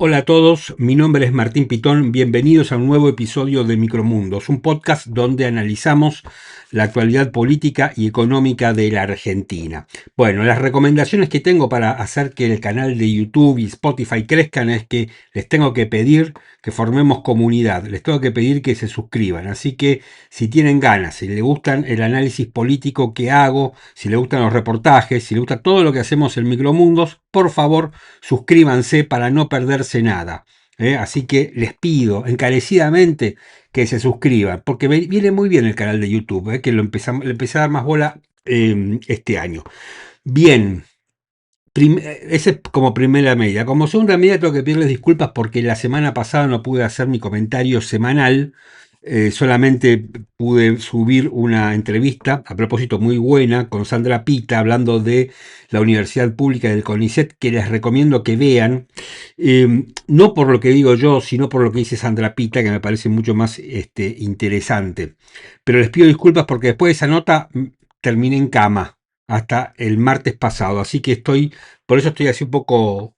Hola a todos, mi nombre es Martín Pitón, bienvenidos a un nuevo episodio de Micromundos, un podcast donde analizamos la actualidad política y económica de la Argentina. Bueno, las recomendaciones que tengo para hacer que el canal de YouTube y Spotify crezcan es que les tengo que pedir que formemos comunidad, les tengo que pedir que se suscriban, así que si tienen ganas, si les gustan el análisis político que hago, si les gustan los reportajes, si les gusta todo lo que hacemos en Micromundos, por favor suscríbanse para no perderse nada. Así que les pido encarecidamente que se suscriban, porque viene muy bien el canal de YouTube, que le empecé a dar más bola este año. Bien, ese es como primera medida. Como segunda medida tengo que pedirles disculpas porque la semana pasada no pude hacer mi comentario semanal. Solamente pude subir una entrevista, a propósito muy buena, con Sandra Pita, hablando de la Universidad Pública del CONICET, que les recomiendo que vean, no por lo que digo yo, sino por lo que dice Sandra Pita, que me parece mucho más interesante. Pero les pido disculpas porque después de esa nota terminé en cama hasta el martes pasado, así que por eso estoy así un poco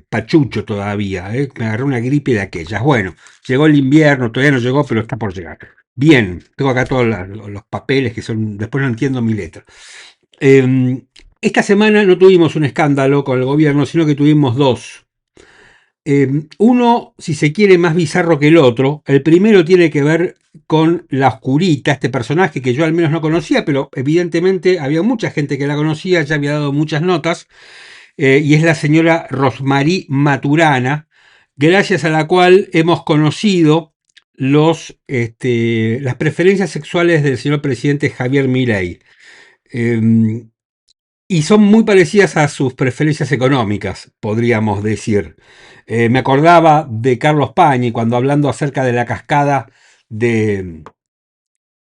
pachucho todavía, me agarré una gripe de aquellas. Bueno, llegó el invierno, todavía no llegó, pero está por llegar. Bien, tengo acá todos los papeles que son, después no entiendo mi letra. Esta semana no tuvimos un escándalo con el gobierno, sino que tuvimos dos. Uno, si se quiere, más bizarro que el otro. El primero tiene que ver con la Oscurita, este personaje que yo al menos no conocía, pero evidentemente había mucha gente que la conocía, ya había dado muchas notas, y es la señora Rosmarie Maturana, gracias a la cual hemos conocido las preferencias sexuales del señor presidente Javier Milei. Y son muy parecidas a sus preferencias económicas, podríamos decir. Me acordaba de Carlos Pañi cuando hablando acerca de la cascada de,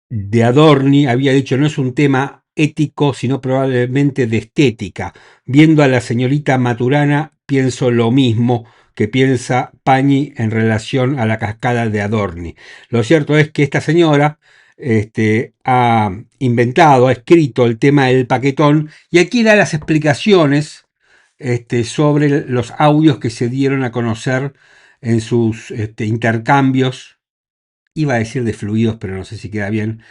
de Adorni había dicho no es un tema ético, sino probablemente de estética. Viendo a la señorita Maturana, pienso lo mismo que piensa Pañi en relación a la cascada de Adorni. Lo cierto es que esta señora ha inventado, ha escrito el tema del paquetón y aquí da las explicaciones sobre los audios que se dieron a conocer en sus intercambios, iba a decir de fluidos, pero no sé si queda bien,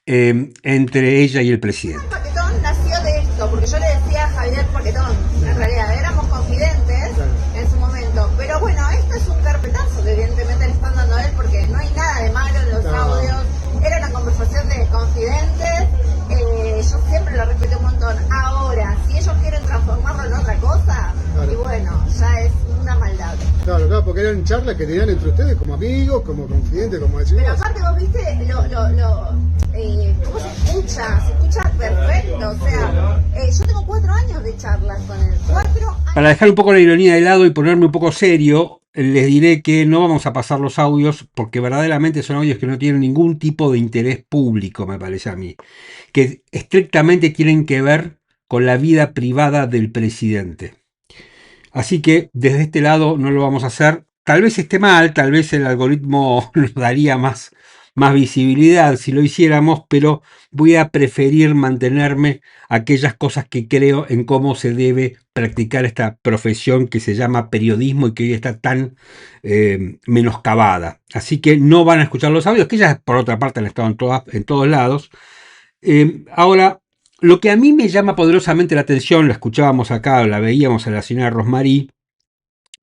entre ella y el presidente. Paquetón nació de esto, porque yo le decía a Javier Paquetón, en realidad éramos confidentes en su momento, pero bueno, esto es un carpetazo que evidentemente le están dando a él porque no hay nada de malo en los audios, era una conversación de confidentes, yo siempre lo respeté un montón. Ahora, si ellos quieren transformarlo en otra cosa, y bueno, ya es una maldad. Claro, porque eran charlas que tenían entre ustedes como amigos, como confidentes, como decías. Pero aparte vos viste cómo se escucha perfecto, o sea, yo tengo 4 años de charlas con él, 4 años. Para dejar un poco la ironía de lado y ponerme un poco serio, les diré que no vamos a pasar los audios porque verdaderamente son audios que no tienen ningún tipo de interés público, me parece a mí, que estrictamente tienen que ver con la vida privada del presidente. Así que desde este lado no lo vamos a hacer. Tal vez esté mal, tal vez el algoritmo nos daría más visibilidad si lo hiciéramos, pero voy a preferir mantenerme aquellas cosas que creo en cómo se debe practicar esta profesión que se llama periodismo y que hoy está tan menoscabada. Así que no van a escuchar los audios, que ya por otra parte han estado en todos lados. Ahora, lo que a mí me llama poderosamente la atención, la escuchábamos acá, la veíamos a la señora Rosmarie,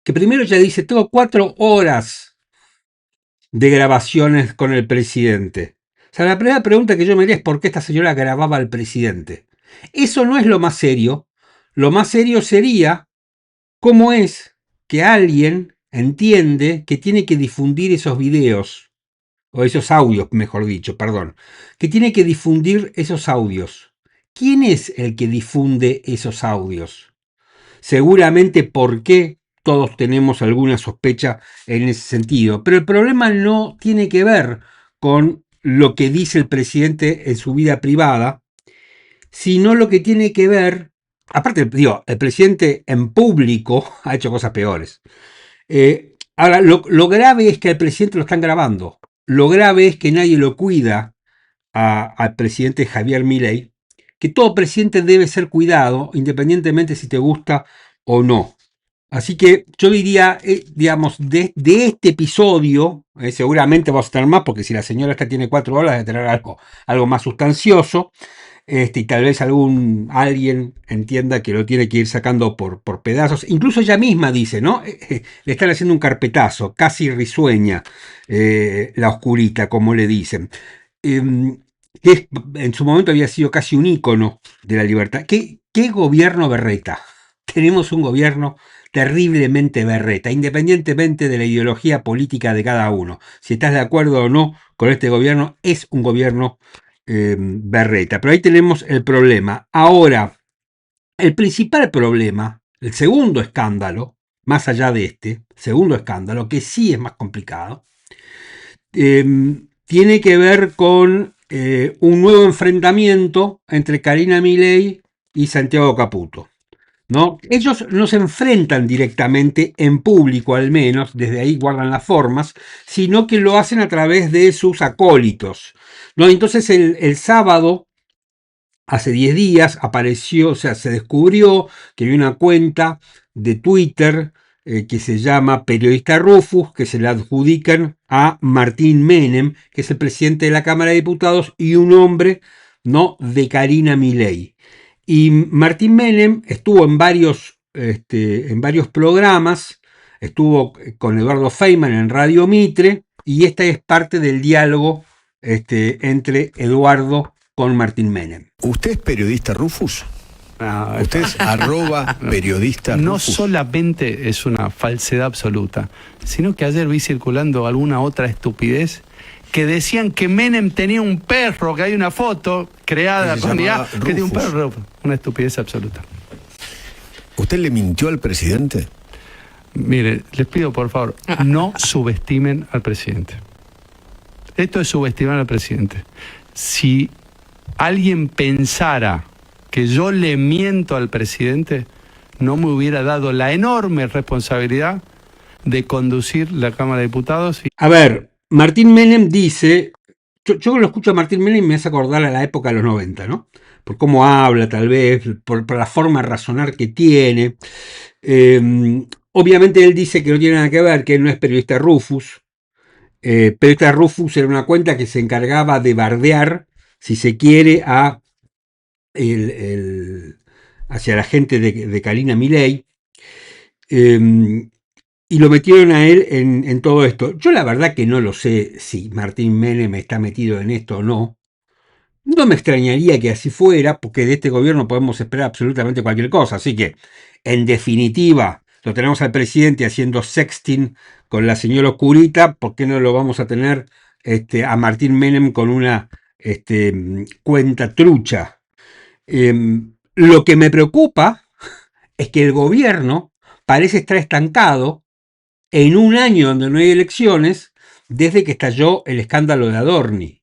que primero ella dice, tengo 4 horas de grabaciones con el presidente. O sea, la primera pregunta que yo me haría es por qué esta señora grababa al presidente. Eso no es lo más serio. Lo más serio sería cómo es que alguien entiende que tiene que difundir esos videos, o esos audios, mejor dicho, perdón, que tiene que difundir esos audios. ¿Quién es el que difunde esos audios? Seguramente porque todos tenemos alguna sospecha en ese sentido. Pero el problema no tiene que ver con lo que dice el presidente en su vida privada, sino lo que tiene que ver, aparte, digo, el presidente en público ha hecho cosas peores. Ahora, lo grave es que al presidente lo están grabando. Lo grave es que nadie lo cuida al presidente Javier Milei, que todo presidente debe ser cuidado, independientemente si te gusta o no. Así que yo diría, digamos, de este episodio, seguramente vamos a tener más, porque si la señora esta tiene 4 horas, debe tener algo más sustancioso, y tal vez alguien entienda que lo tiene que ir sacando por pedazos. Incluso ella misma dice, ¿no? Le están haciendo un carpetazo, casi risueña, la oscurita, como le dicen. Que en su momento había sido casi un ícono de la libertad. ¿Qué gobierno berreta? Tenemos un gobierno terriblemente berreta, independientemente de la ideología política de cada uno. Si estás de acuerdo o no con este gobierno, es un gobierno berreta. Pero ahí tenemos el problema. Ahora, el principal problema, el segundo escándalo, más allá de este, segundo escándalo, que sí es más complicado, tiene que ver con un nuevo enfrentamiento entre Karina Milei y Santiago Caputo, ¿no? Ellos no se enfrentan directamente en público, al menos, desde ahí guardan las formas, sino que lo hacen a través de sus acólitos, ¿no? Entonces el sábado, hace 10 días, apareció, o sea, se descubrió que había una cuenta de Twitter que se llama Periodista Rufus, que se le adjudican a Martín Menem, que es el presidente de la Cámara de Diputados y un hombre, ¿no?, de Karina Milei. Y Martín Menem estuvo en varios programas, estuvo con Eduardo Feynman en Radio Mitre, y esta es parte del diálogo entre Eduardo con Martín Menem. ¿Usted es periodista Rufus? No, ¿Usted es @periodista no Rufus? solamente es una falsedad absoluta, sino que ayer vi circulando alguna otra estupidez que decían que Menem tenía un perro, que hay una foto creada con IA que tiene un perro. Una estupidez absoluta. ¿Usted le mintió al presidente? Mire, les pido por favor, no subestimen al presidente. Esto es subestimar al presidente. Si alguien pensara que yo le miento al presidente, no me hubiera dado la enorme responsabilidad de conducir la Cámara de Diputados. A ver, Martín Menem dice, yo lo escucho a Martín Menem y me hace acordar a la época de los 90, ¿no? Por cómo habla, tal vez, por la forma de razonar que tiene. Obviamente él dice que no tiene nada que ver, que él no es periodista Rufus. Periodista Rufus era una cuenta que se encargaba de bardear, si se quiere, hacia la gente de Karina Milei, y lo metieron a él en todo esto. Yo la verdad que no lo sé si Martín Menem está metido en esto o no. No me extrañaría que así fuera, porque de este gobierno podemos esperar absolutamente cualquier cosa. Así que, en definitiva, lo tenemos al presidente haciendo sexting con la señora Oscurita. ¿Por qué no lo vamos a tener a Martín Menem con una cuenta trucha? Lo que me preocupa es que el gobierno parece estar estancado en un año donde no hay elecciones desde que estalló el escándalo de Adorni.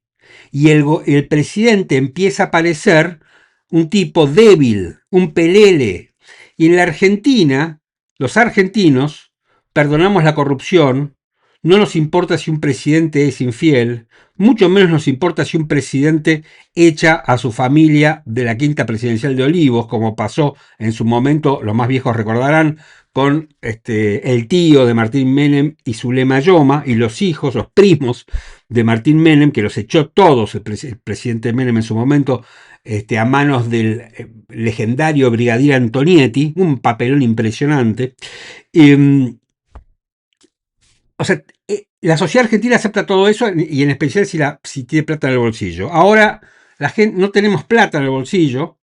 Y el presidente empieza a parecer un tipo débil, un pelele. Y en la Argentina, los argentinos perdonamos la corrupción, no nos importa si un presidente es infiel, mucho menos nos importa si un presidente echa a su familia de la quinta presidencial de Olivos, como pasó en su momento, los más viejos recordarán, con el tío de Martín Menem y Zulema Yoma, y los hijos, los primos de Martín Menem, que los echó todos el presidente Menem en su momento, a manos del legendario brigadier Antonietti, un papelón impresionante. O sea, la sociedad argentina acepta todo eso, y en especial si tiene plata en el bolsillo. Ahora, la gente no tenemos plata en el bolsillo,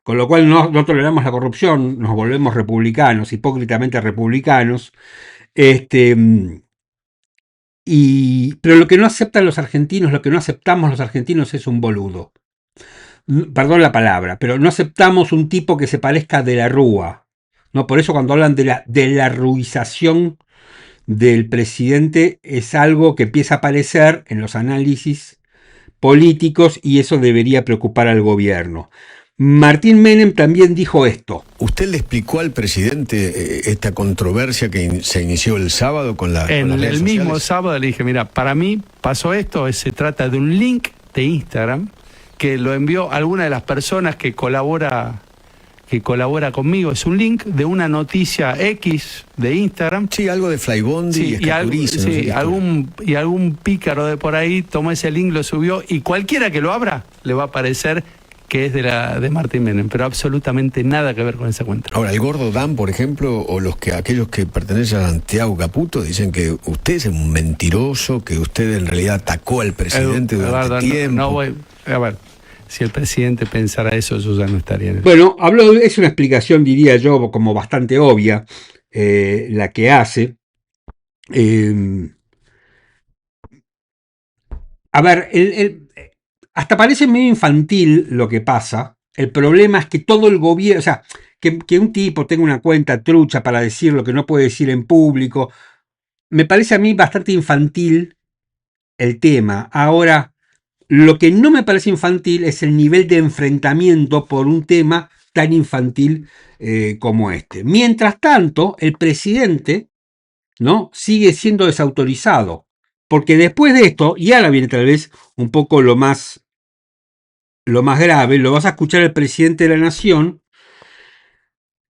con lo cual no toleramos la corrupción, nos volvemos republicanos, hipócritamente republicanos. Pero lo que no aceptan los argentinos, lo que no aceptamos los argentinos es un boludo. Perdón la palabra, pero no aceptamos un tipo que se parezca a De la Rúa, ¿no? Por eso cuando hablan de la ruización del presidente, es algo que empieza a aparecer en los análisis políticos, y eso debería preocupar al gobierno. Martín Menem también dijo esto. ¿Usted le explicó al presidente esta controversia que se inició el sábado con las redes sociales? El mismo sábado le dije, mira, para mí pasó esto, se trata de un link de Instagram que lo envió alguna de las personas que colabora que colabora conmigo. Es un link de una noticia X de Instagram. Sí, algo de Flybondi y Escaturizo. No sé qué algún pícaro de por ahí tomó ese link, lo subió, y cualquiera que lo abra le va a aparecer que es de Martín Menem, pero absolutamente nada que ver con esa cuenta. Ahora, el Gordo Dan, por ejemplo, o aquellos que pertenecen a Santiago Caputo, dicen que usted es un mentiroso, que usted en realidad atacó al presidente durante tiempo. No voy, a ver, si el presidente pensara eso, yo ya no estaría en eso. Bueno, es una explicación, diría yo, como bastante obvia, la que hace. A ver, hasta parece medio infantil lo que pasa. El problema es que todo el gobierno, o sea, que un tipo tenga una cuenta trucha para decir lo que no puede decir en público, me parece a mí bastante infantil el tema. Ahora, lo que no me parece infantil es el nivel de enfrentamiento por un tema tan infantil como este. Mientras tanto, el presidente, ¿no?, sigue siendo desautorizado. Porque después de esto, y ahora viene tal vez un poco lo más grave, lo vas a escuchar el presidente de la Nación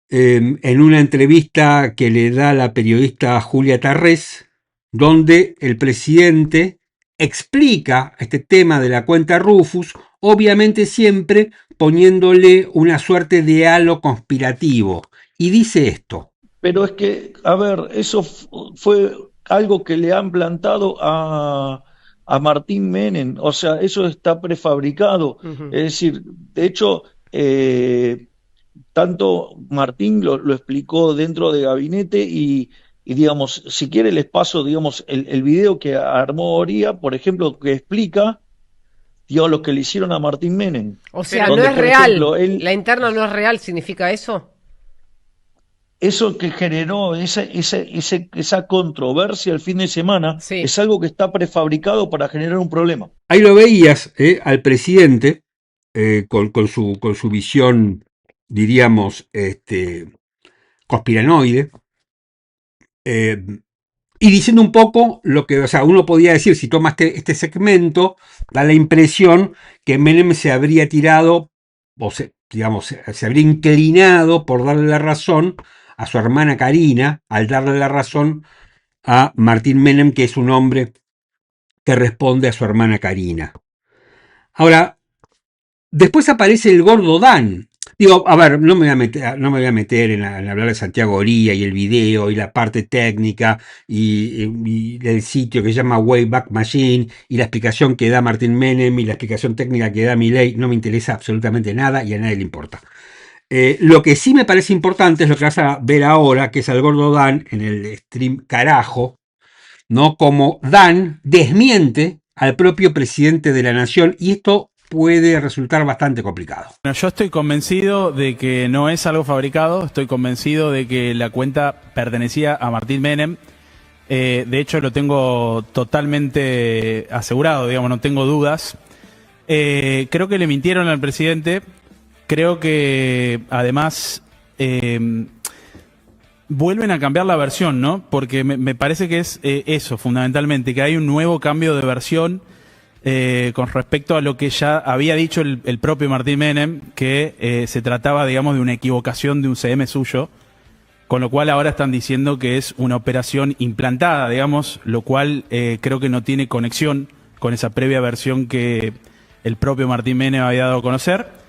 en una entrevista que le da la periodista Julia Tarrés, donde el presidente explica este tema de la cuenta Rufus, obviamente siempre poniéndole una suerte de halo conspirativo. Y dice esto. Pero es que, a ver, eso fue algo que le han plantado a Martín Menem, o sea, eso está prefabricado. Ujú. Es decir, de hecho, tanto Martín lo explicó dentro de gabinete y, digamos, si quiere les paso, digamos, el video que armó Oría, por ejemplo, que explica, digamos, lo que le hicieron a Martín Menem. O sea, Donde, no es por real. ejemplo, La interna no es real, ¿significa eso? eso que generó esa controversia el fin de semana, Sí. es algo que está prefabricado para generar un problema. Ahí lo veías al presidente con su visión, diríamos, conspiranoide, y diciendo un poco lo que, o sea, uno podía decir, si toma este segmento, da la impresión que Menem se habría tirado, digamos, se habría inclinado por darle la razón a su hermana Karina, al darle la razón a Martín Menem, que es un hombre que responde a su hermana Karina. Ahora, después aparece el Gordo Dan. Digo, a ver, no me voy a meter en hablar de Santiago Oría y el video y la parte técnica y el sitio que se llama Wayback Machine y la explicación que da Martín Menem y la explicación técnica que da Milei. No me interesa absolutamente nada y a nadie le importa. Lo que sí me parece importante es lo que vas a ver ahora, que es al Gordo Dan en el stream carajo, ¿no? Como Dan desmiente al propio presidente de la Nación, y esto puede resultar bastante complicado. Bueno, yo estoy convencido de que no es algo fabricado, estoy convencido de que la cuenta pertenecía a Martín Menem. De hecho, lo tengo totalmente asegurado, digamos, no tengo dudas. Creo que le mintieron al presidente. Creo que además vuelven a cambiar la versión, ¿no? Porque me parece que es eso, fundamentalmente, que hay un nuevo cambio de versión con respecto a lo que ya había dicho el propio Martín Menem, que se trataba, digamos, de una equivocación de un CM suyo, con lo cual ahora están diciendo que es una operación implantada, digamos, lo cual creo que no tiene conexión con esa previa versión que el propio Martín Menem había dado a conocer.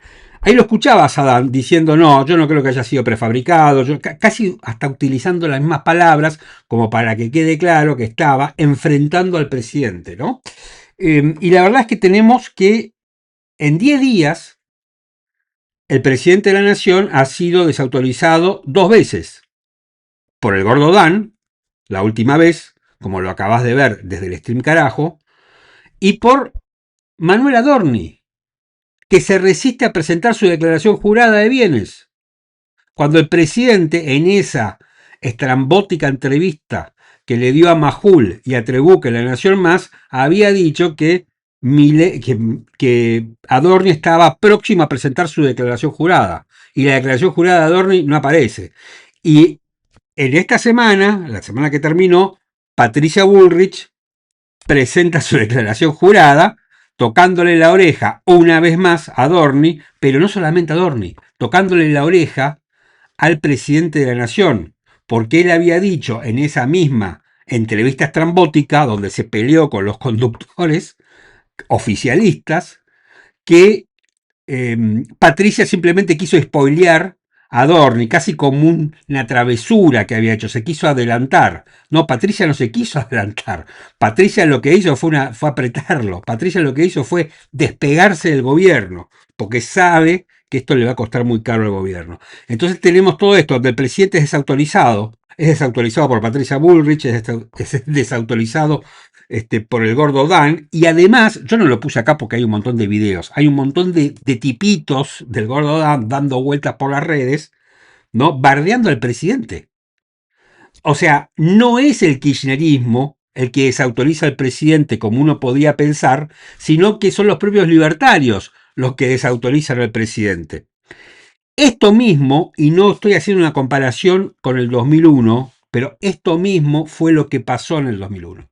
Ahí lo escuchabas, Adán, diciendo, no, yo no creo que haya sido prefabricado, casi hasta utilizando las mismas palabras, como para que quede claro que estaba enfrentando al presidente, ¿no? Y la verdad es que tenemos que en 10 días el presidente de la Nación ha sido desautorizado 2 veces. Por el Gordo Dan, la última vez, como lo acabas de ver desde el stream carajo, y por Manuel Adorni, que se resiste a presentar su declaración jurada de bienes. Cuando el presidente, en esa estrambótica entrevista que le dio a Majul y a Trebuque en La Nación Más, había dicho que Adorni estaba próximo a presentar su declaración jurada. Y la declaración jurada de Adorni no aparece. Y en esta semana, la semana que terminó, Patricia Bullrich presenta su declaración jurada tocándole la oreja una vez más a Adorni, pero no solamente a Adorni, tocándole la oreja al presidente de la Nación, porque él había dicho en esa misma entrevista estrambótica, donde se peleó con los conductores oficialistas, que Patricia simplemente quiso spoilear a Adorni, casi como una travesura que había hecho, se quiso adelantar. No, Patricia no se quiso adelantar. Patricia lo que hizo fue apretarlo. Patricia lo que hizo fue despegarse del gobierno, porque sabe que esto le va a costar muy caro al gobierno. Entonces tenemos todo esto, donde el presidente es desautorizado por Patricia Bullrich, es desautorizado por el gordo Dan, y además, yo no lo puse acá porque hay un montón de videos, hay un montón de tipitos del gordo Dan dando vueltas por las redes, ¿no? Bardeando al presidente. O sea, no es el kirchnerismo el que desautoriza al presidente como uno podía pensar, sino que son los propios libertarios los que desautorizan al presidente. Esto mismo, y no estoy haciendo una comparación con el 2001, pero esto mismo fue lo que pasó en el 2001.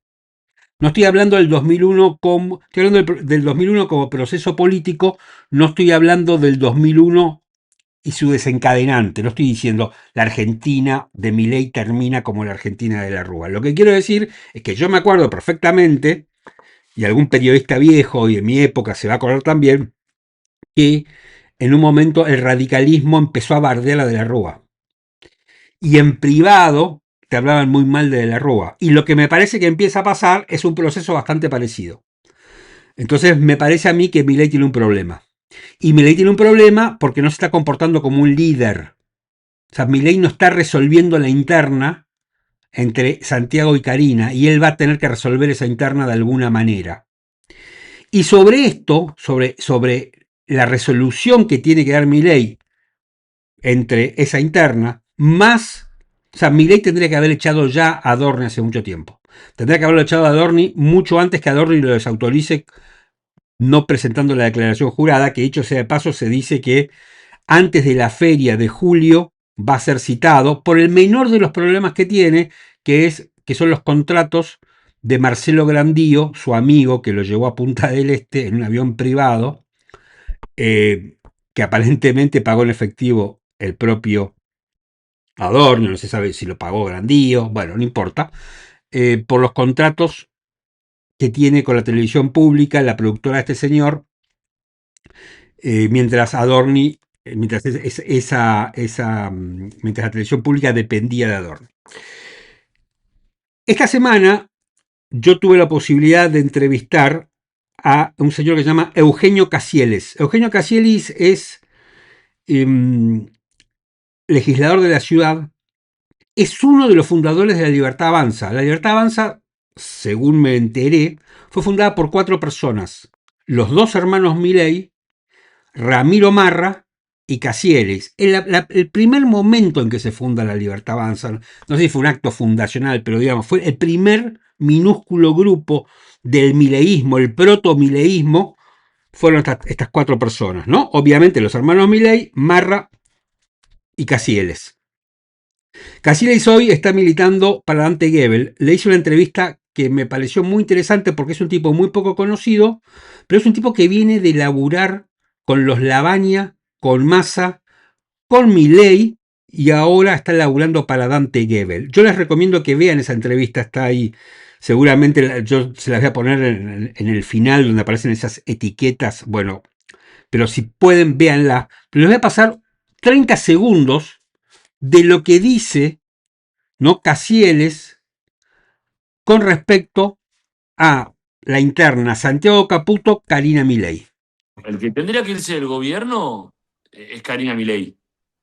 No estoy hablando del 2001 como, estoy hablando del 2001 como proceso político, no estoy hablando del 2001 y su desencadenante. No estoy diciendo la Argentina de Milei termina como la Argentina de la Rúa. Lo que quiero decir es que yo me acuerdo perfectamente, y algún periodista viejo y de mi época se va a acordar también, que en un momento el radicalismo empezó a bardear a De la Rúa. Y en privado te hablaban muy mal de la Rúa. Y lo que me parece que empieza a pasar es un proceso bastante parecido. Entonces me parece a mí que Milei tiene un problema. Y Milei tiene un problema porque no se está comportando como un líder. O sea, Milei no está resolviendo la interna entre Santiago y Karina, y él va a tener que resolver esa interna de alguna manera. Y sobre esto, sobre la resolución que tiene que dar Milei entre esa interna, más, o sea, Milei tendría que haber echado ya a Adorni hace mucho tiempo. Tendría que haberlo echado a Adorni mucho antes que Adorni lo desautorice, no presentando la declaración jurada, que dicho sea de paso se dice que antes de la feria de julio va a ser citado por el menor de los problemas que tiene, que son los contratos de Marcelo Grandío, su amigo que lo llevó a Punta del Este en un avión privado, que aparentemente pagó en efectivo el propio Adorno, no se sabe si lo pagó Grandío, bueno, no importa, por los contratos que tiene con la televisión pública, la productora de este señor, mientras Adorni, mientras la televisión pública dependía de Adorni. Esta semana yo tuve la posibilidad de entrevistar a un señor que se llama Eugenio Casieles. Eugenio Casieles es legislador de la ciudad, es uno de los fundadores de La Libertad Avanza. La Libertad Avanza, según me enteré, fue fundada por 4 personas. Los 2 hermanos Milei, Ramiro Marra y Casieles. El primer momento en que se funda La Libertad Avanza, no sé si fue un acto fundacional, pero digamos, fue el primer minúsculo grupo del mileísmo, el proto-mileísmo, fueron estas 4 personas, ¿no? Obviamente los hermanos Milei, Marra y Casieles. Casieles hoy está militando para Dante Gebel. Le hice una entrevista que me pareció muy interesante porque es un tipo muy poco conocido, pero es un tipo que viene de laburar con los Lavagna, con Massa, con Milei, y ahora está laburando para Dante Gebel. Yo les recomiendo que vean esa entrevista, está ahí. Seguramente yo se las voy a poner en el final donde aparecen esas etiquetas. Bueno, pero si pueden, véanla. Pero les voy a pasar 30 segundos de lo que dice, ¿no?, Casieles con respecto a la interna Santiago Caputo, Karina Milei. El que tendría que irse del gobierno es Karina Milei.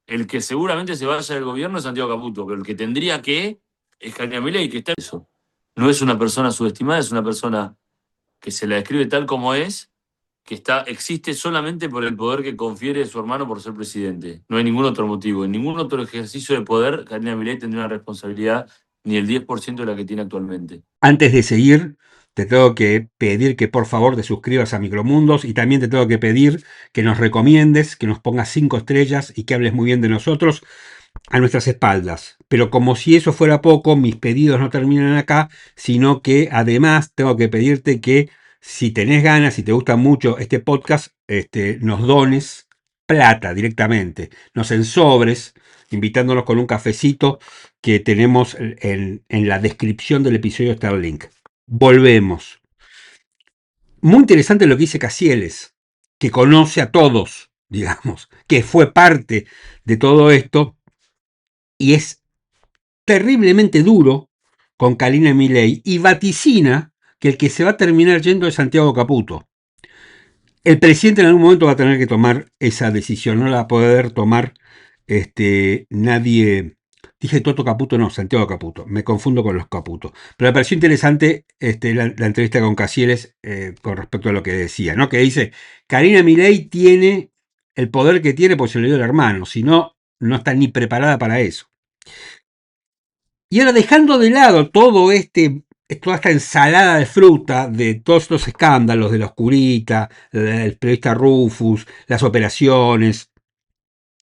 El que seguramente se vaya del gobierno es Santiago Caputo, pero el que tendría que es Karina Milei, que está en eso. No es una persona subestimada, es una persona que se la describe tal como es, que existe solamente por el poder que confiere su hermano por ser presidente. No hay ningún otro motivo. En ningún otro ejercicio de poder, Karina Milei tendría una responsabilidad ni el 10% de la que tiene actualmente. Antes de seguir, te tengo que pedir que por favor te suscribas a Micromundos, y también te tengo que pedir que nos recomiendes, que nos pongas 5 estrellas y que hables muy bien de nosotros a nuestras espaldas. Pero como si eso fuera poco, mis pedidos no terminan acá, sino que además tengo que pedirte que si tenés ganas, si te gusta mucho este podcast, nos dones plata directamente, nos ensobres, invitándonos con un cafecito que tenemos en la descripción del episodio, está el link. Volvemos. Muy interesante lo que dice Casieles, que conoce a todos, digamos, que fue parte de todo esto y es terriblemente duro con Karina Milei y vaticina que el que se va a terminar yendo es Santiago Caputo. El presidente en algún momento va a tener que tomar esa decisión, no la va a poder tomar nadie. Dije Toto Caputo, no, Santiago Caputo, me confundo con los Caputo. Pero me pareció interesante la entrevista con Casieles con respecto a lo que decía, ¿no? Que dice, Karina Milei tiene el poder que tiene porque se le dio el hermano, si no, no está ni preparada para eso. Y ahora dejando de lado toda esta ensalada de fruta de todos estos escándalos de la Oscurita, el periodista Rufus, las operaciones,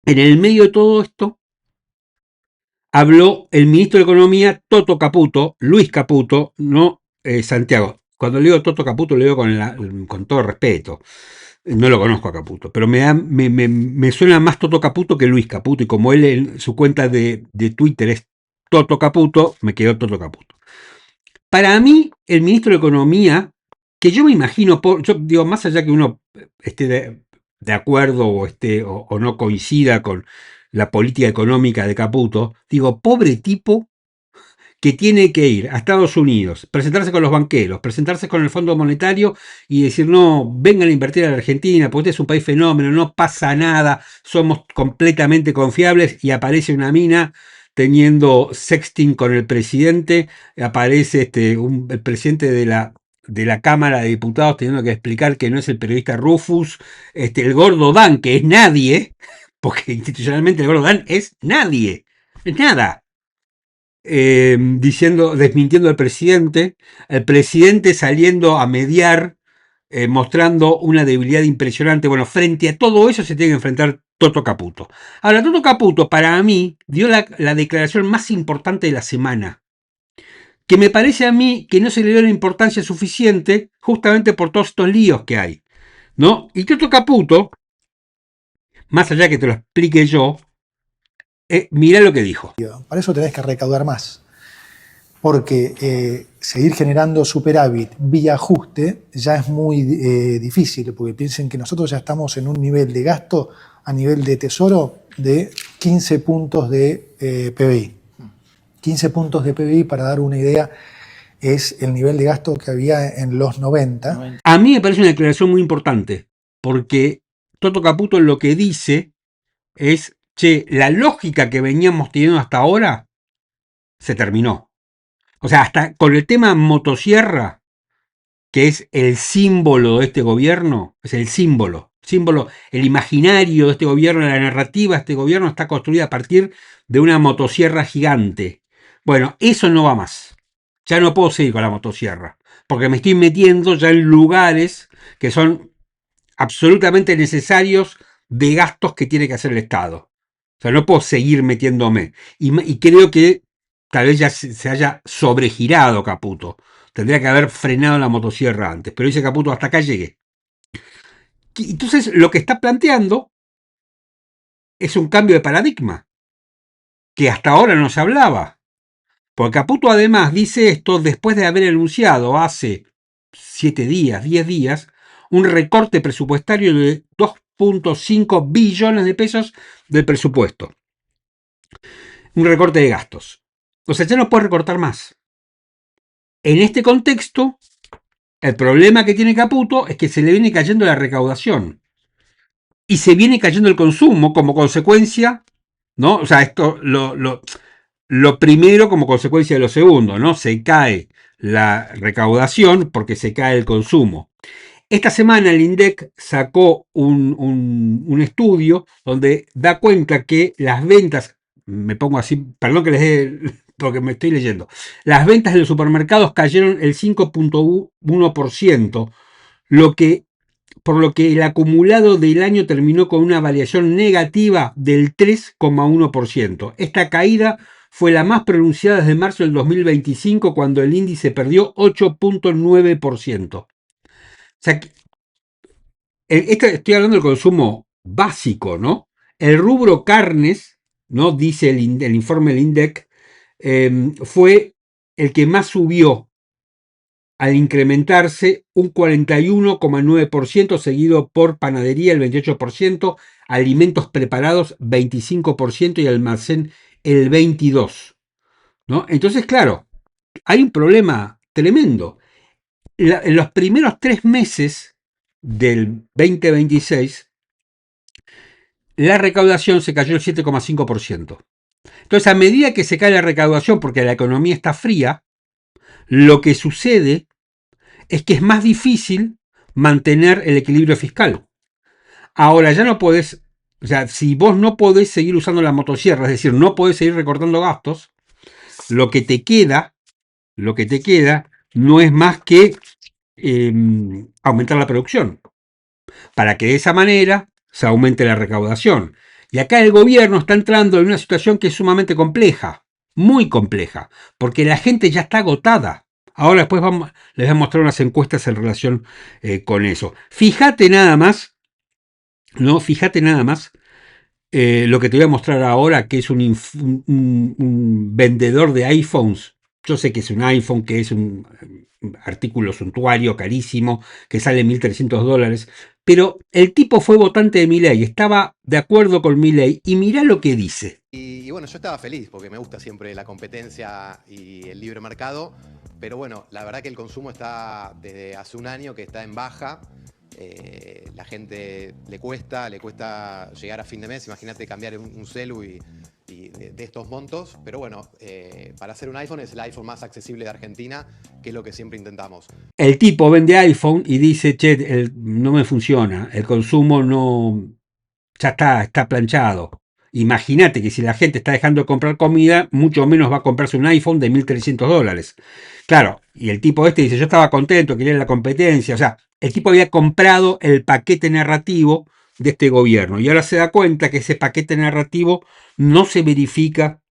en el medio de todo esto habló el ministro de Economía, Toto Caputo, Luis Caputo, no Santiago. Cuando le digo Toto Caputo, le digo con todo respeto. No lo conozco a Caputo, pero me suena más Toto Caputo que Luis Caputo, y como él en su cuenta de Twitter es Toto Caputo, me quedó Toto Caputo. Para mí, el ministro de Economía, que yo me imagino, yo digo, más allá que uno esté de acuerdo o no coincida con la política económica de Caputo, digo, pobre tipo que tiene que ir a Estados Unidos, presentarse con los banqueros, presentarse con el Fondo Monetario y decir, no, vengan a invertir a la Argentina, porque este es un país fenómeno, no pasa nada, somos completamente confiables, y aparece una mina teniendo sexting con el presidente, aparece el presidente de la Cámara de Diputados teniendo que explicar que no es el periodista Rufus, el gordo Dan, que es nadie, porque institucionalmente el gordo Dan es nadie, es nada. Desmintiendo al presidente, el presidente saliendo a mediar, mostrando una debilidad impresionante. Bueno, frente a todo eso se tiene que enfrentar Toto Caputo. Ahora, Toto Caputo, para mí, dio la declaración más importante de la semana, que me parece a mí que no se le dio la importancia suficiente justamente por todos estos líos que hay, ¿no? Y Toto Caputo, más allá que te lo explique yo, mirá lo que dijo. Para eso tenés que recaudar más, porque seguir generando superávit vía ajuste ya es muy difícil, porque piensen que nosotros ya estamos en un nivel de gasto a nivel de tesoro de 15 puntos de PBI. 15 puntos de PBI, para dar una idea, es el nivel de gasto que había en los 90. A mí me parece una declaración muy importante, porque Toto Caputo lo que dice es, che, la lógica que veníamos teniendo hasta ahora se terminó. O sea, hasta con el tema motosierra, que es el símbolo de este gobierno, es el símbolo, el imaginario de este gobierno, la narrativa de este gobierno está construida a partir de una motosierra gigante. Bueno, eso no va más. Ya no puedo seguir con la motosierra, porque me estoy metiendo ya en lugares que son absolutamente necesarios de gastos que tiene que hacer el Estado. O sea, no puedo seguir metiéndome. Y creo que tal vez ya se haya sobregirado Caputo. Tendría que haber frenado la motosierra antes. Pero dice Caputo, hasta acá llegué. Entonces, lo que está planteando es un cambio de paradigma, que hasta ahora no se hablaba. Porque Caputo además dice esto después de haber anunciado hace 7 días, 10 días, un recorte presupuestario de 2.5 billones de pesos del presupuesto. Un recorte de gastos. O sea, ya no puede recortar más. En este contexto, el problema que tiene Caputo es que se le viene cayendo la recaudación. Y se viene cayendo el consumo como consecuencia, ¿no? O sea, esto lo primero como consecuencia de lo segundo, ¿no? Se cae la recaudación porque se cae el consumo. Esta semana el INDEC sacó un estudio donde da cuenta que las ventas, me pongo así, perdón que les dé, porque me estoy leyendo, las ventas de los supermercados cayeron el 5.1%, por lo que el acumulado del año terminó con una variación negativa del 3.1%. Esta caída fue la más pronunciada desde marzo del 2025, cuando el índice perdió 8.9%. sea, estoy hablando del consumo básico, ¿no? El rubro carnes, ¿no? Dice el informe del INDEC, fue el que más subió al incrementarse un 41,9%, seguido por panadería el 28%, alimentos preparados 25% y almacén el 22%, ¿no? Entonces, claro, hay un problema tremendo. En los primeros 3 meses del 2026, la recaudación se cayó el 7,5%. Entonces, a medida que se cae la recaudación, porque la economía está fría, lo que sucede es que es más difícil mantener el equilibrio fiscal. Ahora ya no podés, o sea, si vos no podés seguir usando la motosierra, es decir, no podés seguir recortando gastos, lo que te queda no es más que aumentar la producción, para que de esa manera se aumente la recaudación. Y acá el gobierno está entrando en una situación que es sumamente compleja, muy compleja, porque la gente ya está agotada. Ahora después les voy a mostrar unas encuestas en relación con eso. Fíjate nada más, ¿no? Fíjate nada más lo que te voy a mostrar ahora, que es un vendedor de iPhones. Yo sé que es un iPhone, que es un artículo suntuario, carísimo, que sale $1.300, pero el tipo fue votante de Milei, estaba de acuerdo con Milei, y mirá lo que dice. Y bueno, yo estaba feliz porque me gusta siempre la competencia y el libre mercado, pero bueno, la verdad que el consumo está desde hace un año que está en baja. La gente le cuesta llegar a fin de mes. Imagínate cambiar un celu y de estos montos, pero bueno, para hacer un iPhone es el iPhone más accesible de Argentina, que es lo que siempre intentamos. El tipo vende iPhone y dice, che, no me funciona, el consumo no, ya está planchado. Imagínate que si la gente está dejando de comprar comida, mucho menos va a comprarse un iPhone de $1.300. Claro, y el tipo este dice, yo estaba contento, quería la competencia, o sea, el tipo había comprado el paquete narrativo de este gobierno y ahora se da cuenta que ese paquete narrativo no se verifica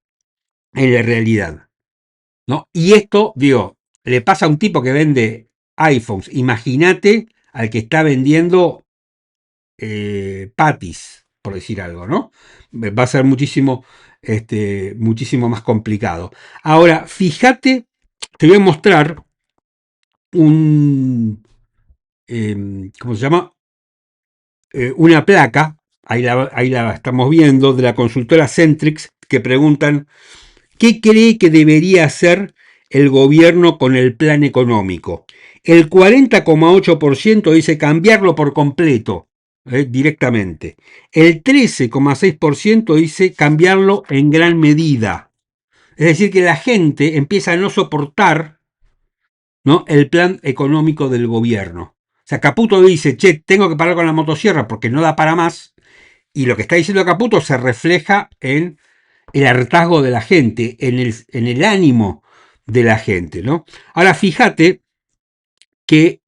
en la realidad, ¿no? Y esto, digo, le pasa a un tipo que vende iPhones. Imagínate al que está vendiendo patis, por decir algo, ¿no? Va a ser muchísimo más complicado. Ahora, fíjate, te voy a mostrar ¿cómo se llama? Una placa, ahí la estamos viendo, de la consultora Centrix, que preguntan, ¿qué cree que debería hacer el gobierno con el plan económico? El 40,8% dice cambiarlo por completo, directamente. El 13,6% dice cambiarlo en gran medida. Es decir, que la gente empieza a no soportar, ¿no?, el plan económico del gobierno. O sea, Caputo dice, che, tengo que parar con la motosierra porque no da para más. Y lo que está diciendo Caputo se refleja en el hartazgo de la gente, en el ánimo de la gente, ¿no? Ahora, fíjate que,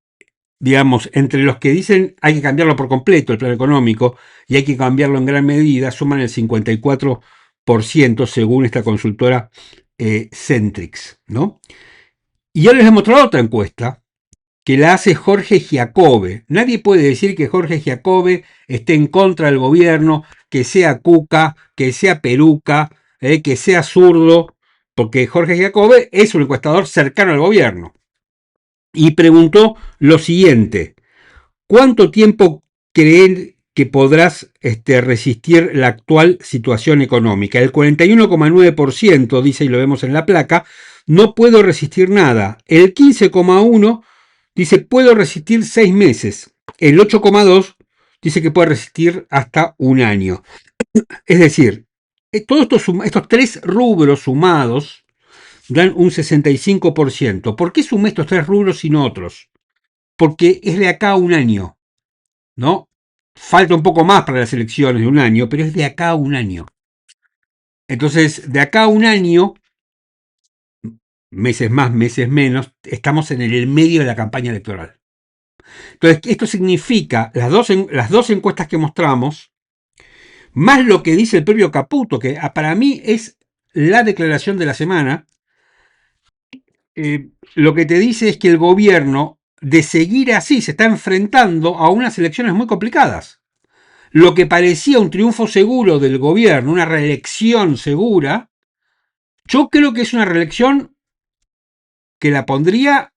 digamos, entre los que dicen hay que cambiarlo por completo, el plan económico, y hay que cambiarlo en gran medida, suman el 54% según esta consultora Centrix, ¿no? Y ahora les he mostrado otra encuesta que la hace Jorge Giacobbe. Nadie puede decir que Jorge Giacobbe esté en contra del gobierno, que sea cuca, que sea peruca, que sea zurdo, porque Jorge Giacobbe es un encuestador cercano al gobierno. Y preguntó lo siguiente: ¿cuánto tiempo creen que podrás resistir la actual situación económica? El 41,9% dice, y lo vemos en la placa, no puedo resistir nada. El 15,1% dice, puedo resistir 6 meses. El 8,2% dice que puede resistir hasta un año. Es decir, todos estos 3 rubros sumados dan un 65%. ¿Por qué sumé estos 3 rubros y no otros? Porque es de acá a un año, ¿no? Falta un poco más para las elecciones de un año, pero es de acá a un año. Entonces, de acá a un año, meses más, meses menos, estamos en el medio de la campaña electoral. Entonces, esto significa, las dos encuestas que mostramos, más lo que dice el propio Caputo, que para mí es la declaración de la semana, lo que te dice es que el gobierno de seguir así, se está enfrentando a unas elecciones muy complicadas. Lo que parecía un triunfo seguro del gobierno, una reelección segura, yo creo que es una reelección que la pondría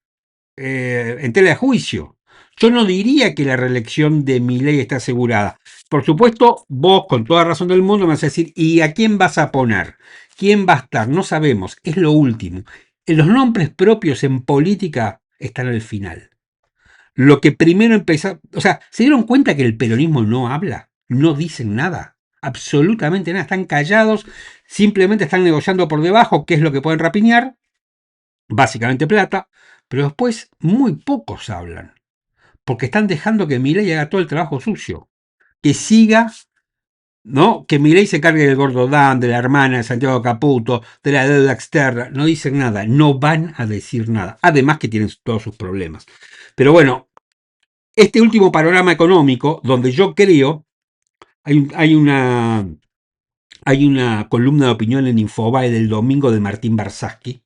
en tela de juicio. Yo no diría que la reelección de Milei está asegurada. Por supuesto, vos con toda razón del mundo me vas a decir, ¿y a quién vas a poner? ¿Quién va a estar? No sabemos, es lo último. Los nombres propios en política están al final. Lo que primero empezó, o sea, ¿se dieron cuenta que el peronismo no habla? No dicen nada, absolutamente nada, están callados, simplemente están negociando por debajo qué es lo que pueden rapiñar, básicamente plata, pero después muy pocos hablan, porque están dejando que Milei haga todo el trabajo sucio, que siga, ¿no? Que Milei se cargue del Gordodán, de la hermana de Santiago Caputo, de la deuda externa, no dicen nada, no van a decir nada, además que tienen todos sus problemas. Pero bueno, este último panorama económico, donde yo creo, hay una columna de opinión en Infobae del domingo de Martín Barsaski.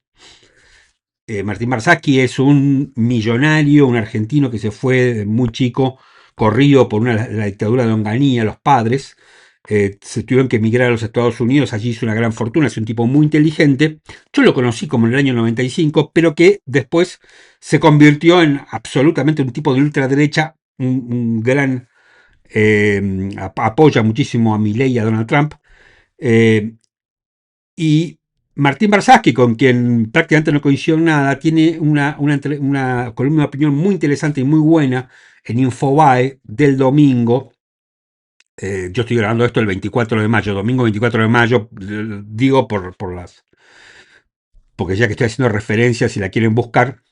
Martín Barsaski es un millonario, un argentino que se fue muy chico, corrido por la dictadura de Onganía, los padres. Se tuvieron que emigrar a los Estados Unidos, allí hizo una gran fortuna, es un tipo muy inteligente. Yo lo conocí como en el año 95, pero que después se convirtió en absolutamente un tipo de ultraderecha, un gran apoya muchísimo a Milei y a Donald Trump. Y Martín Barsaski, con quien prácticamente no coincidió en nada, tiene una columna de opinión muy interesante y muy buena en Infobae del domingo. Yo estoy grabando esto el 24 de mayo, domingo 24 de mayo, digo porque ya que estoy haciendo referencias, si la quieren buscar,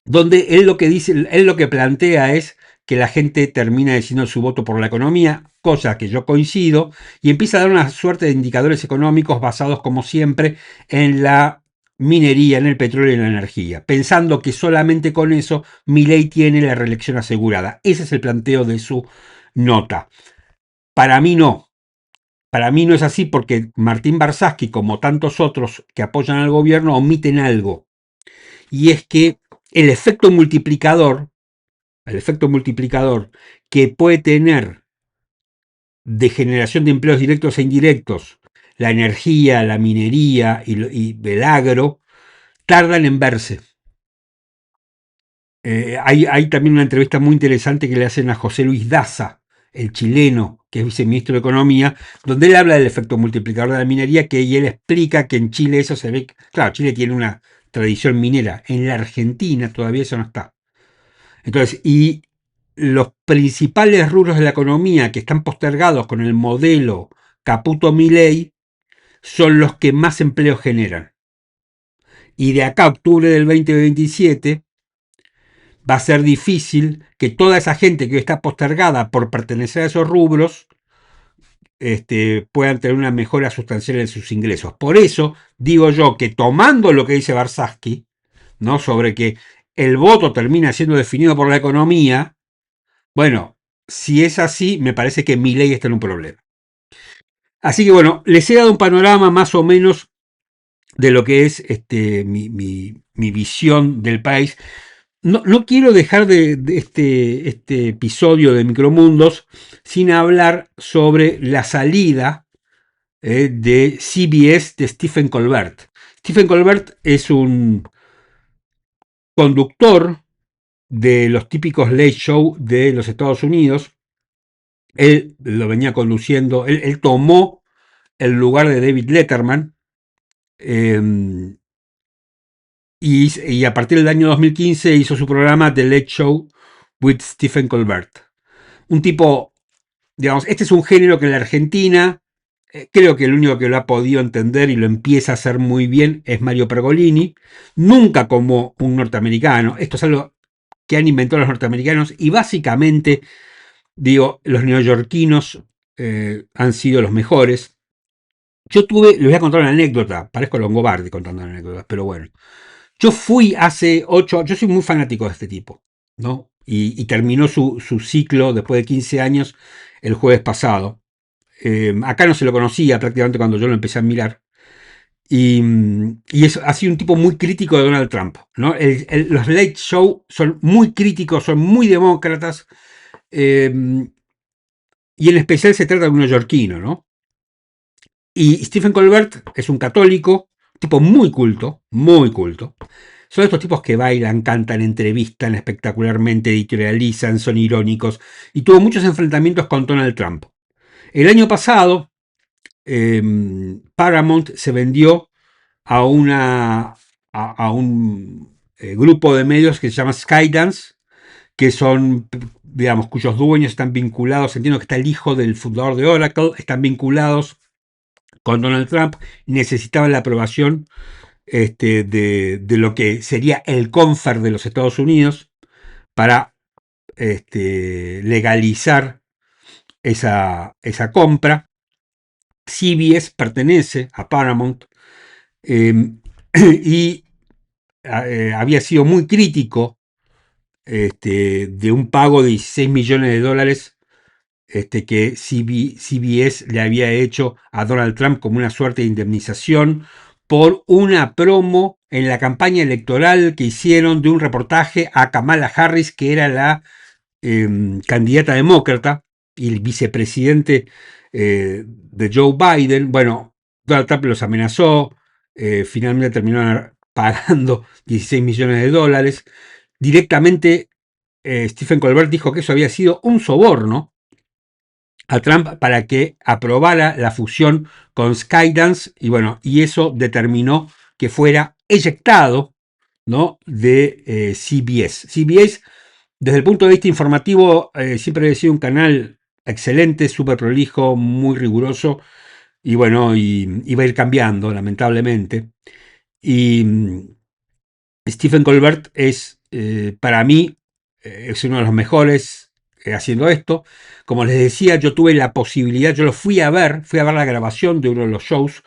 donde él lo que dice, él lo que plantea es que la gente termina decidiendo su voto por la economía, cosa que yo coincido, y empieza a dar una suerte de indicadores económicos basados, como siempre, en la minería, en el petróleo y en la energía, pensando que solamente con eso Milei tiene la reelección asegurada. Ese es el planteo de su nota. Para mí no es así, porque Martín Barsaski, como tantos otros que apoyan al gobierno, omiten algo, y es que el efecto multiplicador que puede tener de generación de empleos directos e indirectos la energía, la minería y el agro, tardan en verse. Hay también una entrevista muy interesante que le hacen a José Luis Daza, el chileno, que es viceministro de Economía, donde él habla del efecto multiplicador de la minería, y él explica que en Chile eso se ve. Claro, Chile tiene una tradición minera, en la Argentina todavía eso no está. Entonces, y los principales rubros de la economía que están postergados con el modelo Caputo-Milei son los que más empleo generan. Y de acá a octubre del 2027 va a ser difícil que toda esa gente que está postergada por pertenecer a esos rubros puedan tener una mejora sustancial en sus ingresos. Por eso digo yo que, tomando lo que dice Barsaski, ¿no?, sobre que el voto termina siendo definido por la economía, bueno, si es así, me parece que Milei está en un problema. Así que bueno, les he dado un panorama más o menos de lo que es mi visión del país. No quiero dejar de este episodio de Micromundos sin hablar sobre la salida de CBS de Stephen Colbert. Stephen Colbert es un conductor de los típicos late show de los Estados Unidos. Él lo venía conduciendo, él tomó el lugar de David Letterman, y a partir del año 2015 hizo su programa The Late Show with Stephen Colbert. Un tipo, digamos, este es un género que en la Argentina, creo que el único que lo ha podido entender y lo empieza a hacer muy bien es Mario Pergolini, nunca como un norteamericano. Esto es algo que han inventado los norteamericanos, y básicamente, digo, los neoyorquinos han sido los mejores. Les voy a contar una anécdota, parezco Longobardi contando anécdotas, pero bueno. Yo fui hace 8, yo soy muy fanático de este tipo, ¿no? Y terminó su ciclo después de 15 años el jueves pasado. Acá no se lo conocía prácticamente cuando yo lo empecé a mirar. y ha sido un tipo muy crítico de Donald Trump, ¿no? Los late show son muy críticos, son muy demócratas, y en especial se trata de un neoyorquino, ¿no? Y Stephen Colbert es un católico, tipo muy culto, muy culto. Son estos tipos que bailan, cantan, entrevistan espectacularmente, editorializan, son irónicos, y tuvo muchos enfrentamientos con Donald Trump. El año pasado, Paramount se vendió a un grupo de medios que se llama Skydance, que son, digamos, cuyos dueños están vinculados, entiendo que está el hijo del fundador de Oracle, están vinculados con Donald Trump, necesitaban la aprobación de lo que sería el CONFER de los Estados Unidos para legalizar esa compra. CBS pertenece a Paramount, y había sido muy crítico de un pago de $16 millones que CBS le había hecho a Donald Trump como una suerte de indemnización por una promo en la campaña electoral que hicieron de un reportaje a Kamala Harris, que era la candidata demócrata y el vicepresidente de Joe Biden. Bueno, Donald Trump los amenazó, finalmente terminaron pagando $16 millones. Directamente Stephen Colbert dijo que eso había sido un soborno a Trump para que aprobara la fusión con Skydance, y bueno, y eso determinó que fuera eyectado, ¿no?, de CBS. CBS, desde el punto de vista informativo, siempre ha sido un canal excelente, súper prolijo, muy riguroso, y bueno, y va a ir cambiando, lamentablemente. Y Stephen Colbert es, para mí, es uno de los mejores haciendo esto. Como les decía, yo tuve la posibilidad, yo lo fui a ver la grabación de uno de los shows,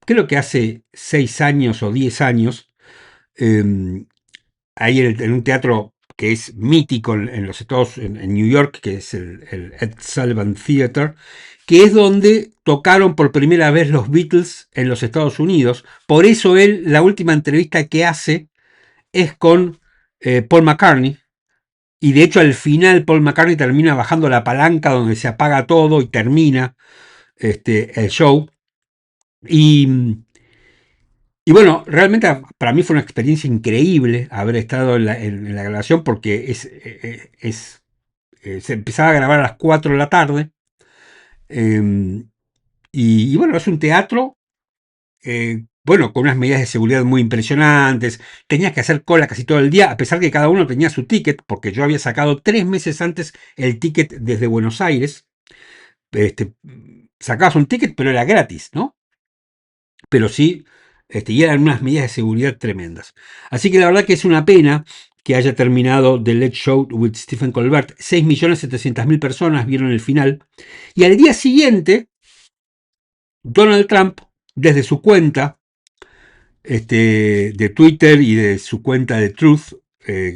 creo que hace 6 años o 10 años, ahí en un teatro que es mítico en los Estados Unidos, en New York, que es el Ed Sullivan Theater, que es donde tocaron por primera vez los Beatles en los Estados Unidos. Por eso él, la última entrevista que hace es con Paul McCartney, y de hecho al final Paul McCartney termina bajando la palanca donde se apaga todo y termina el show. Y bueno, realmente para mí fue una experiencia increíble haber estado en la grabación, porque se empezaba a grabar a las 4 de la tarde, y bueno, es un teatro, bueno, con unas medidas de seguridad muy impresionantes. Tenías que hacer cola casi todo el día, a pesar que cada uno tenía su ticket, porque yo había sacado 3 meses antes el ticket desde Buenos Aires. Sacabas un ticket, pero era gratis, ¿no? Pero sí, y eran unas medidas de seguridad tremendas. Así que la verdad que es una pena que haya terminado The Late Show with Stephen Colbert. 6.700.000 personas vieron el final. Y al día siguiente, Donald Trump, desde su cuenta de Twitter y de su cuenta de Truth,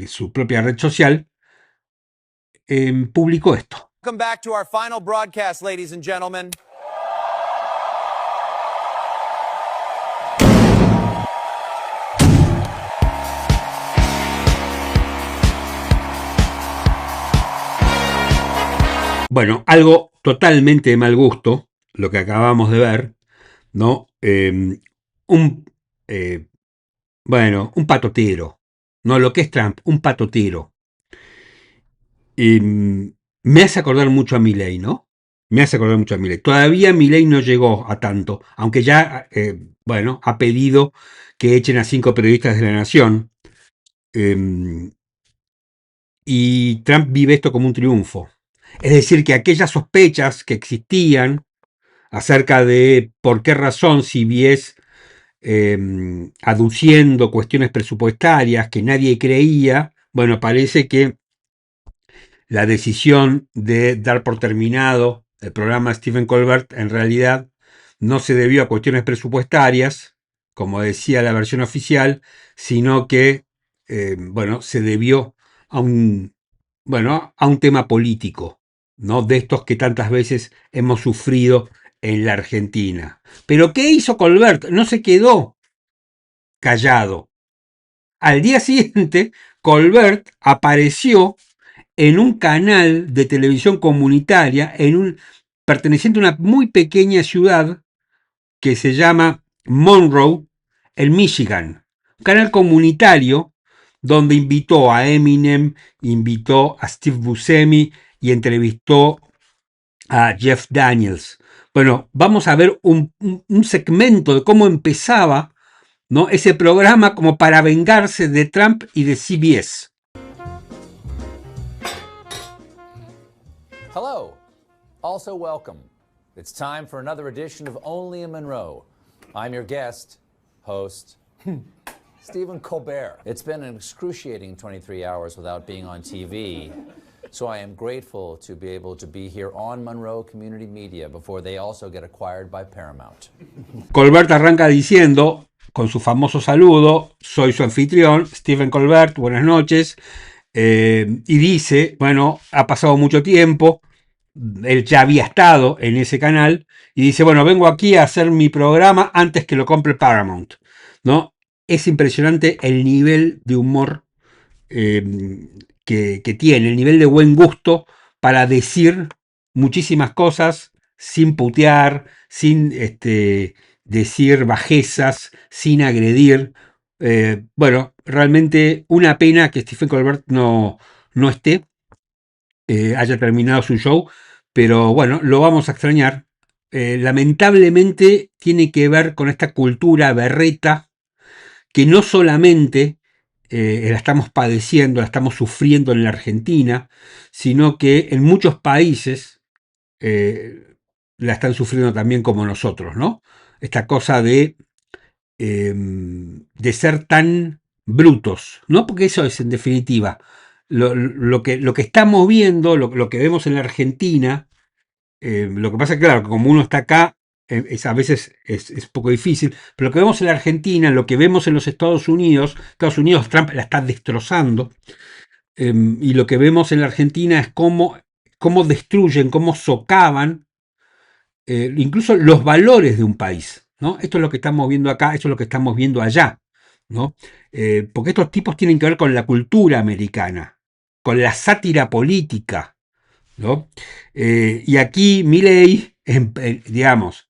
su propia red social, publicó esto. Welcome back to our final broadcast, ladies and gentlemen. Bueno, algo totalmente de mal gusto, lo que acabamos de ver, ¿no? Un patotero, no lo que es Trump, un patotero. Me hace acordar mucho a Milei, ¿no? Me hace acordar mucho a Milei. Todavía Milei no llegó a tanto, aunque ya, ha pedido que echen a 5 periodistas de La Nación. Y Trump vive esto como un triunfo. Es decir, que aquellas sospechas que existían acerca de por qué razón CBS, aduciendo cuestiones presupuestarias que nadie creía, bueno, parece que la decisión de dar por terminado el programa Stephen Colbert en realidad no se debió a cuestiones presupuestarias, como decía la versión oficial, sino que se debió a un tema político, ¿no? De estos que tantas veces hemos sufrido en la Argentina. Pero ¿qué hizo Colbert? No se quedó callado. Al día siguiente, Colbert apareció en un canal de televisión comunitaria perteneciente a una muy pequeña ciudad que se llama Monroe, en Michigan. Un canal comunitario donde invitó a Eminem, invitó a Steve Buscemi y entrevistó a Jeff Daniels. Bueno, vamos a ver un segmento de cómo empezaba, ¿no?, ese programa como para vengarse de Trump y de CBS. Hello. Also welcome. It's time for another edition of Only in Monroe. I'm your guest, host, Stephen Colbert. It's been an excruciating 23 hours without being on TV. So I am grateful to be able to be here on Monroe Community Media before they also get acquired by Paramount. Colbert arranca diciendo, con su famoso saludo, soy su anfitrión, Stephen Colbert, buenas noches, y dice, bueno, ha pasado mucho tiempo, él ya había estado en ese canal, y dice, bueno, vengo aquí a hacer mi programa antes que lo compre Paramount, ¿no? Es impresionante el nivel de humor que tiene, el nivel de buen gusto para decir muchísimas cosas sin putear, sin decir bajezas, sin agredir. Bueno, realmente una pena que Stephen Colbert no esté, haya terminado su show, pero bueno, lo vamos a extrañar. Lamentablemente tiene que ver con esta cultura berreta que no solamente la estamos padeciendo, la estamos sufriendo en la Argentina, sino que en muchos países la están sufriendo también como nosotros, ¿no? Esta cosa de ser tan brutos, ¿no? Porque eso es, en definitiva, lo que estamos viendo, lo que vemos en la Argentina. Lo que pasa es que, claro, como uno está acá, a veces es poco difícil, pero lo que vemos en la Argentina, lo que vemos en los Estados Unidos, Trump la está destrozando, y lo que vemos en la Argentina es cómo destruyen, cómo socavan incluso los valores de un país, ¿no? Esto es lo que estamos viendo acá, esto es lo que estamos viendo allá, ¿no? Porque estos tipos tienen que ver con la cultura americana, con la sátira política, ¿no? Y aquí Milei, digamos,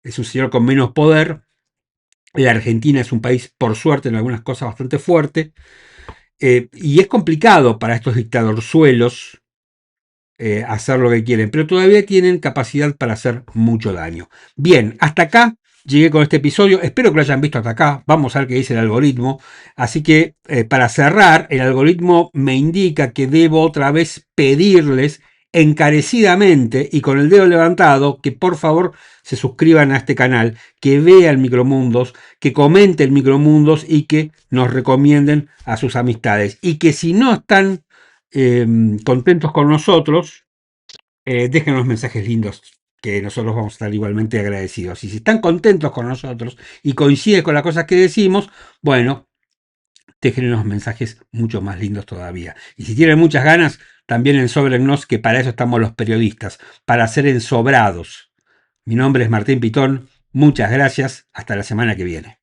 es un señor con menos poder. La Argentina es un país, por suerte, en algunas cosas bastante fuerte, y es complicado para estos dictadorzuelos hacer lo que quieren, pero todavía tienen capacidad para hacer mucho daño. Bien, hasta acá llegué con este episodio, espero que lo hayan visto hasta acá, vamos a ver qué dice el algoritmo. Así que para cerrar, el algoritmo me indica que debo otra vez pedirles encarecidamente y con el dedo levantado que por favor se suscriban a este canal, que vean Micromundos, que comenten Micromundos y que nos recomienden a sus amistades, y que si no están contentos con nosotros, déjenos mensajes lindos, que nosotros vamos a estar igualmente agradecidos. Y si están contentos con nosotros y coinciden con las cosas que decimos, bueno, déjenos mensajes mucho más lindos todavía. Y si tienen muchas ganas, también ensóbrennos, que para eso estamos los periodistas, para ser ensobrados. Mi nombre es Martín Pitón, muchas gracias, hasta la semana que viene.